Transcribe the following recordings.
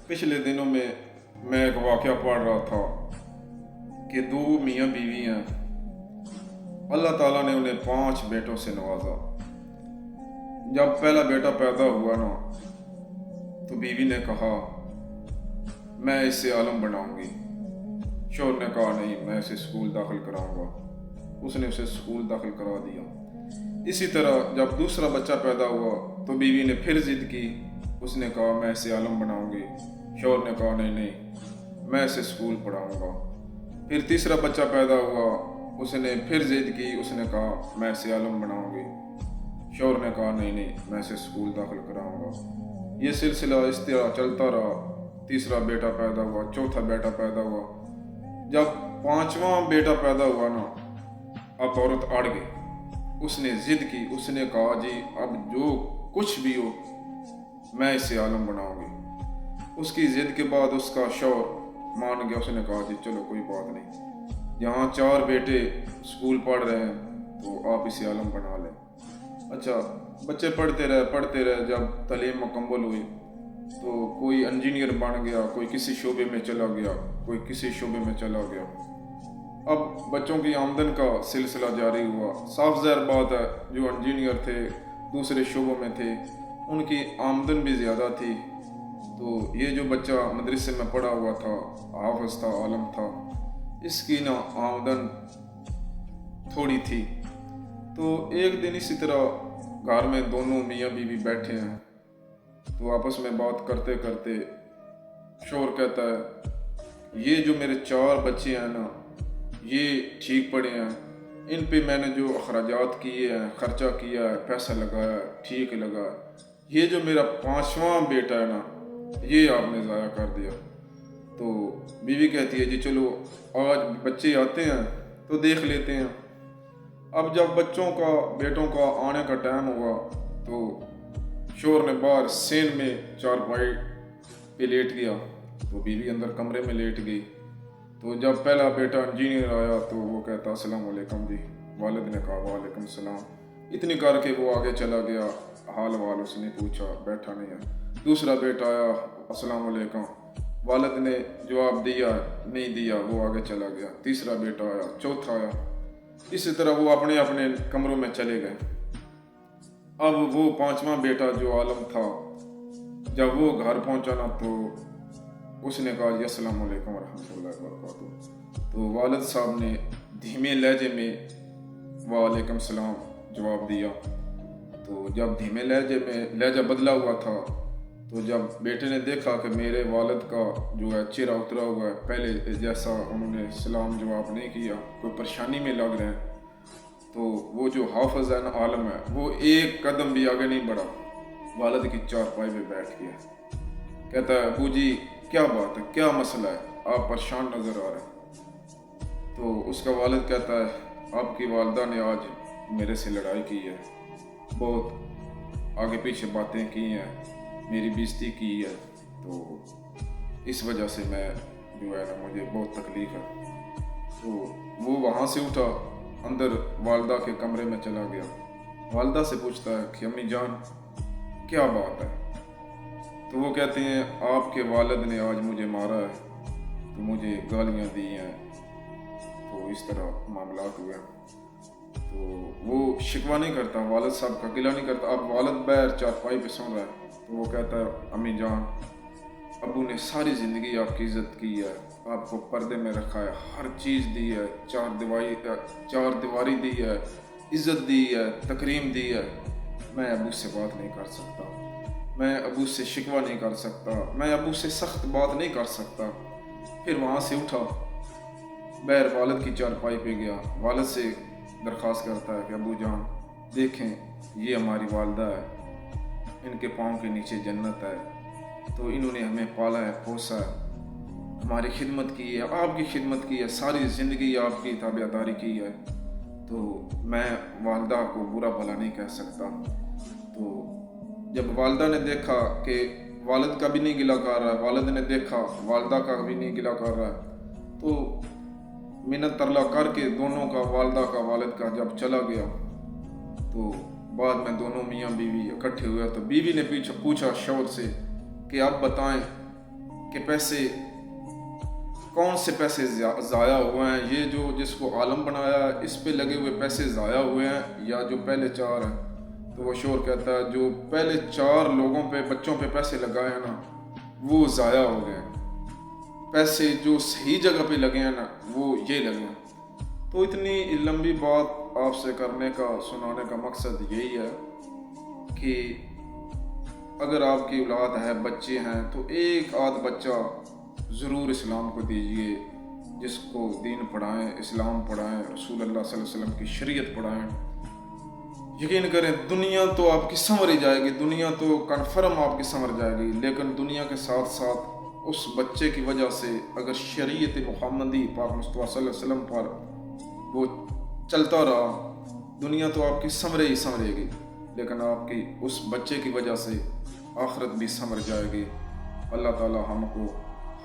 पिछले दिनों में मैं एक वाक़या पढ़ रहा था कि दो मियाँ बीवी हैं। अल्लाह ताला ने उन्हें 5 बेटों से नवाजा। जब पहला बेटा पैदा हुआ ना, तो बीवी ने कहा मैं इसे आलम बनाऊंगी। शौहर ने कहा नहीं, मैं इसे स्कूल दाखिल कराऊंगा। उसने उसे स्कूल दाखिल करा दिया। इसी तरह जब दूसरा बच्चा पैदा हुआ तो बीवी ने फिर जिद की। उसने कहा मैं इसे आलम बनाऊंगी। शौहर ने कहा नहीं नहीं, मैं इसे स्कूल पढ़ाऊंगा। फिर तीसरा बच्चा पैदा हुआ, उसने फिर जिद की। उसने कहा मैं इसे आलम बनाऊंगी। शौहर ने कहा नहीं नहीं, मैं इसे स्कूल दाखिल कराऊंगा। ये सिलसिला इस तरह चलता रहा। तीसरा बेटा पैदा हुआ, चौथा बेटा पैदा हुआ। जब 5वां बेटा पैदा हुआ ना, अब औरत अड़ गई। उसने जिद की। उसने कहा जी अब जो कुछ भी हो, मैं इसे आलम बनाऊंगी। उसकी जिद के बाद उसका शौहर मान गया। उसने कहा जी चलो कोई बात नहीं, यहाँ 4 बेटे स्कूल पढ़ रहे हैं तो आप इसे आलम बना लें। अच्छा, बच्चे पढ़ते रहे। जब तालीम मुकम्मल हुई तो कोई इंजीनियर बन गया, कोई किसी शोबे में चला गया, कोई किसी शोबे में चला गया। अब बच्चों की आमदन का सिलसिला जारी हुआ। साफ ज़ाहिर बात है, जो इंजीनियर थे, दूसरे शोबों में थे, उनकी आमदन भी ज़्यादा थी। तो ये जो बच्चा मदरसे में पढ़ा हुआ था, हाफिज था, आलम था, इसकी ना आमदन थोड़ी थी। तो एक दिन इसी तरह घर में दोनों मियाँ बीवी बैठे हैं, तो आपस में बात करते करते शौहर कहता है ये जो मेरे 4 बच्चे हैं ना, ये ठीक पड़े हैं, इन पे मैंने जो अखराजात किए हैं, ख़र्चा किया है, पैसा लगाया, ठीक लगा। ये जो मेरा 5वां बेटा है ना, ये आपने ज़ाया कर दिया। तो बीवी कहती है जी चलो आज बच्चे आते हैं तो देख लेते हैं। अब जब बेटों का आने का टाइम हुआ तो शौहर ने बाहर सेन में चारपाई पे लेट गया, तो बीवी अंदर कमरे में लेट गई। तो जब पहला बेटा इंजीनियर आया तो वो कहता अस्सलाम वालेकुम जी। वालिद ने कहा वालेकुम सलाम। इतनी करके वो आगे चला गया। हाल वाल उसने पूछा, बैठा नहीं है। दूसरा बेटा आया, अस्सलाम वालेकुम। वालिद ने जवाब दिया नहीं दिया, वो आगे चला गया। तीसरा बेटा आया, चौथा आया। इसी तरह वो अपने अपने कमरों में चले गए। अब वो 5वां बेटा जो आलम था, जब वो घर पहुंचा ना तो उसने कहा जी अस्सलाम वालेकुम रहमतुल्लाहि व बरकातुहू। तो वालिद साहब ने धीमे लहजे में वालेकुम सलाम जवाब दिया। तो जब धीमे लहजे में लहजा बदला हुआ था, तो जब बेटे ने देखा कि मेरे वालिद का जो है चेहरा उतरा हुआ है, पहले जैसा उन्होंने सलाम जवाब नहीं किया, कोई परेशानी में लग रहे हैं, तो वो जो हाफिज है ना, आलम है, वो एक कदम भी आगे नहीं बढ़ा। वालिद की चारपाई पे बैठ गया। कहता है अबू जी क्या बात है, क्या मसला है, आप परेशान नज़र आ रहे हैं। तो उसका वालिद कहता है आपकी वालदा ने आज मेरे से लड़ाई की है, बहुत आगे पीछे बातें की हैं, मेरी बेइज्जती की है। तो इस वजह से मैं जो है ना, मुझे बहुत तकलीफ़ है। तो वो वहाँ से उठा, अंदर वालदा के कमरे में चला गया। वालदा से पूछता है कि अम्मी जान क्या बात है। तो वो कहते हैं आपके वालिद ने आज मुझे मारा है, तो मुझे गालियाँ दी हैं, तो इस तरह मामलात हुए। तो वो शिकवा नहीं करता, वालिद साहब का गिला नहीं करता। अब वालिद बैर चारपाई पे सुन रहा है, तो वो कहता है अम्मी जान, अबू ने सारी ज़िंदगी आपकी इज़्ज़त की है, आपको पर्दे में रखा है, हर चीज़ दी है, चार दीवारी दी है, इज़्ज़त दी है, तकरीम दी है। मैं अबू से बात नहीं कर सकता, मैं अबू से शिकवा नहीं कर सकता, मैं अबू से सख्त बात नहीं कर सकता। फिर वहाँ से उठा, बैर वालिद की चारपाई पे गया, वालिद से दरख्वास्त करता है कि अबू जान देखें ये हमारी वालदा है, इनके पाँव के नीचे जन्नत है, तो इन्होंने हमें पाला है, पोसा है, हमारी खिदमत की है, आपकी खिदमत की है, सारी ज़िंदगी आपकी ताबेदारी की है। तो मैं वालदा को बुरा भला नहीं कह सकता। तो जब वालदा ने देखा कि वालिद का भी नहीं गिला कर रहा है, वालिद ने देखा वालदा का भी नहीं गिला कर रहा है, तो मिन्नत तरला करके दोनों का, वालदा का वालिद का जब चला गया, तो बाद में दोनों मियाँ बीवी इकट्ठे हुए। तो बीवी ने पूछा शौहर से कि आप बताएं کہ پیسے کون سے پیسے ضائع ہوئے ہیں، یہ جو جس کو عالم بنایا اس پہ لگے ہوئے پیسے ضائع ہوئے ہیں، یا جو پہلے 4 ہیں۔ تو وہ شور کہتا ہے جو پہلے 4 لوگوں پہ بچوں پہ پیسے لگائے ہیں نا وہ ضائع ہو گئے ہیں، پیسے جو صحیح جگہ پہ لگے ہیں نا وہ یہ لگے ہیں۔ تو اتنی لمبی بات آپ سے کرنے کا سنانے کا مقصد یہی ہے کہ اگر آپ کی اولاد ہے، بچے ہیں، تو ایک آدھ بچہ ضرور اسلام کو دیجیے، جس کو دین پڑھائیں، اسلام پڑھائیں، رسول اللہ صلی اللہ علیہ وسلم کی شریعت پڑھائیں۔ یقین کریں دنیا تو آپ کی سنور ہی جائے گی، دنیا تو کنفرم آپ کی سنور جائے گی، لیکن دنیا کے ساتھ ساتھ اس بچے کی وجہ سے اگر شریعت محمدی پاک مصطفیٰ صلی اللہ علیہ وسلم پر وہ چلتا رہا، دنیا تو آپ کی سنورے ہی سنورے گی، لیکن آپ کی اس بچے کی وجہ سے آخرت بھی سنور جائے گی۔ اللہ تعالی ہم کو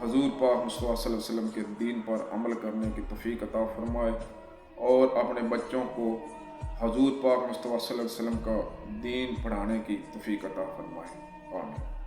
حضور پاک مصطفیٰ صلی اللہ علیہ وسلم کے دین پر عمل کرنے کی توفیق عطا فرمائے، اور اپنے بچوں کو حضور پاک مصطفیٰ صلی اللہ علیہ وسلم کا دین پڑھانے کی توفیق عطا فرمائے۔ آمین۔